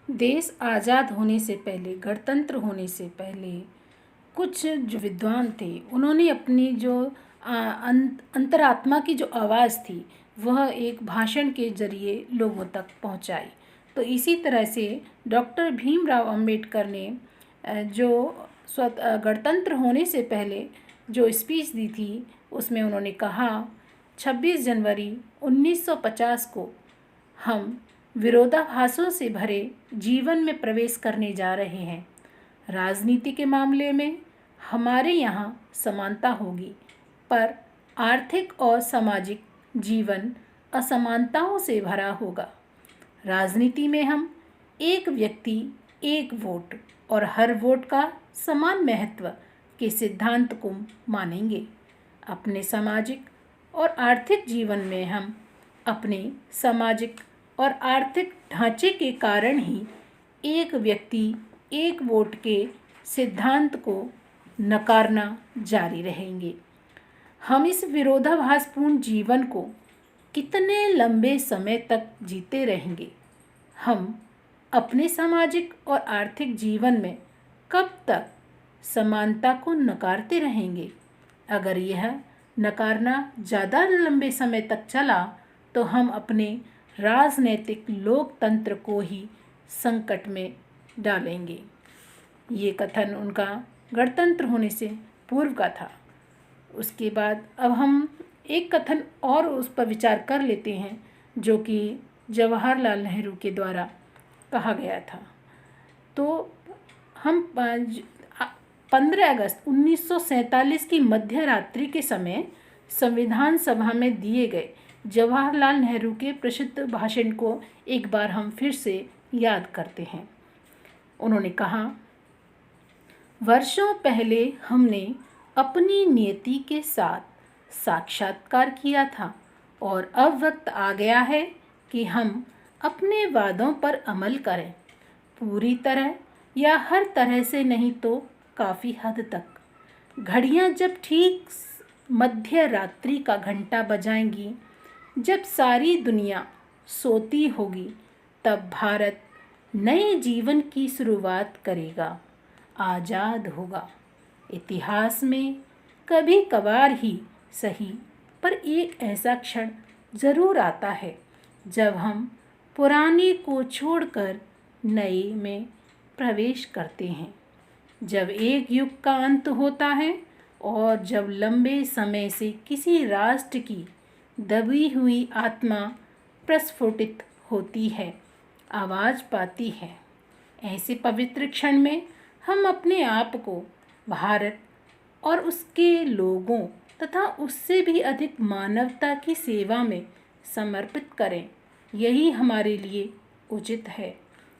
देश आज़ाद होने से पहले, गणतंत्र होने से पहले कुछ जो विद्वान थे उन्होंने अपनी जो अंतरात्मा की जो आवाज़ थी वह एक भाषण के जरिए लोगों तक पहुंचाई। तो इसी तरह से डॉक्टर भीमराव अंबेडकर ने जो गणतंत्र होने से पहले जो स्पीच दी थी उसमें उन्होंने कहा 26 जनवरी 1950 को हम विरोधाभासों से भरे जीवन में प्रवेश करने जा रहे हैं। राजनीति के मामले में हमारे यहाँ समानता होगी, पर आर्थिक और सामाजिक जीवन असमानताओं से भरा होगा। राजनीति में हम एक व्यक्ति एक वोट और हर वोट का समान महत्व के सिद्धांत को मानेंगे। अपने सामाजिक और आर्थिक जीवन में हम अपने सामाजिक और आर्थिक ढांचे के कारण ही एक व्यक्ति एक वोट के सिद्धांत को नकारना जारी रहेंगे। हम इस विरोधाभासपूर्ण जीवन को कितने लंबे समय तक जीते रहेंगे? हम अपने सामाजिक और आर्थिक जीवन में कब तक समानता को नकारते रहेंगे? अगर यह नकारना ज़्यादा लंबे समय तक चला तो हम अपने राजनैतिक लोकतंत्र को ही संकट में डालेंगे। ये कथन उनका गणतंत्र होने से पूर्व का था। उसके बाद अब हम एक कथन और उस पर विचार कर लेते हैं जो कि जवाहरलाल नेहरू के द्वारा कहा गया था। तो हम 15 अगस्त 1947 की मध्य रात्रि के समय संविधान सभा में दिए गए जवाहरलाल नेहरू के प्रसिद्ध भाषण को एक बार हम फिर से याद करते हैं। उन्होंने कहा, वर्षों पहले हमने अपनी नियति के साथ साक्षात्कार किया था और अब वक्त आ गया है कि हम अपने वादों पर अमल करें, पूरी तरह या हर तरह से नहीं तो काफ़ी हद तक। घड़ियां जब ठीक मध्य रात्रि का घंटा बजाएंगी, जब सारी दुनिया सोती होगी, तब भारत नए जीवन की शुरुआत करेगा, आज़ाद होगा। इतिहास में कभी कभार ही सही पर एक ऐसा क्षण ज़रूर आता है जब हम पुराने को छोड़कर नए में प्रवेश करते हैं, जब एक युग का अंत होता है और जब लंबे समय से किसी राष्ट्र की दबी हुई आत्मा प्रस्फुटित होती है, आवाज़ पाती है। ऐसे पवित्र क्षण में हम अपने आप को भारत और उसके लोगों तथा उससे भी अधिक मानवता की सेवा में समर्पित करें। यही हमारे लिए उचित है।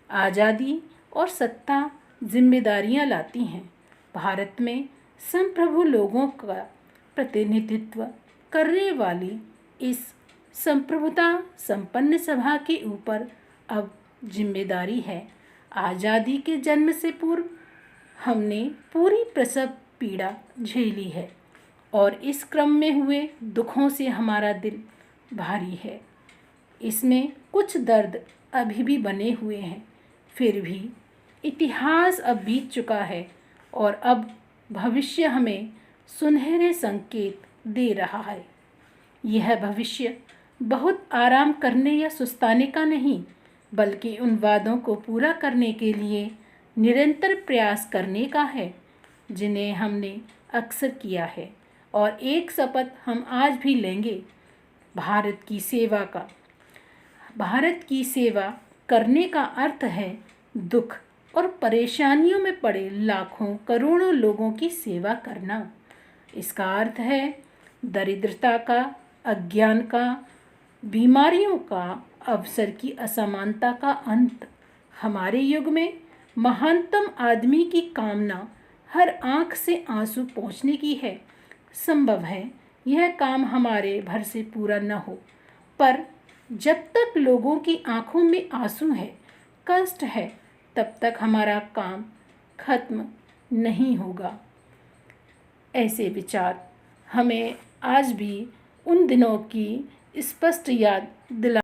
आज़ादी और सत्ता जिम्मेदारियां लाती हैं। भारत में संप्रभु लोगों का प्रतिनिधित्व करने वाली इस संप्रभुता संपन्न सभा के ऊपर अब जिम्मेदारी है। आज़ादी के जन्म से पूर्व हमने पूरी प्रसव पीड़ा झेली है और इस क्रम में हुए दुखों से हमारा दिल भारी है। इसमें कुछ दर्द अभी भी बने हुए हैं, फिर भी इतिहास अब बीत चुका है और अब भविष्य हमें सुनहरे संकेत दे रहा है। यह भविष्य बहुत आराम करने या सुस्ताने का नहीं, बल्कि उन वादों को पूरा करने के लिए निरंतर प्रयास करने का है जिन्हें हमने अक्सर किया है। और एक शपथ हम आज भी लेंगे, भारत की सेवा का। भारत की सेवा करने का अर्थ है दुख और परेशानियों में पड़े लाखों करोड़ों लोगों की सेवा करना। इसका अर्थ है दरिद्रता का, अज्ञान का, बीमारियों का, अवसर की असमानता का अंत। हमारे युग में महानतम आदमी की कामना हर आँख से आंसू पोंछने की है। संभव है यह काम हमारे भर से पूरा न हो, पर जब तक लोगों की आंखों में आंसू है, कष्ट है, तब तक हमारा काम खत्म नहीं होगा। ऐसे विचार हमें आज भी उन दिनों की स्पष्ट याद दिला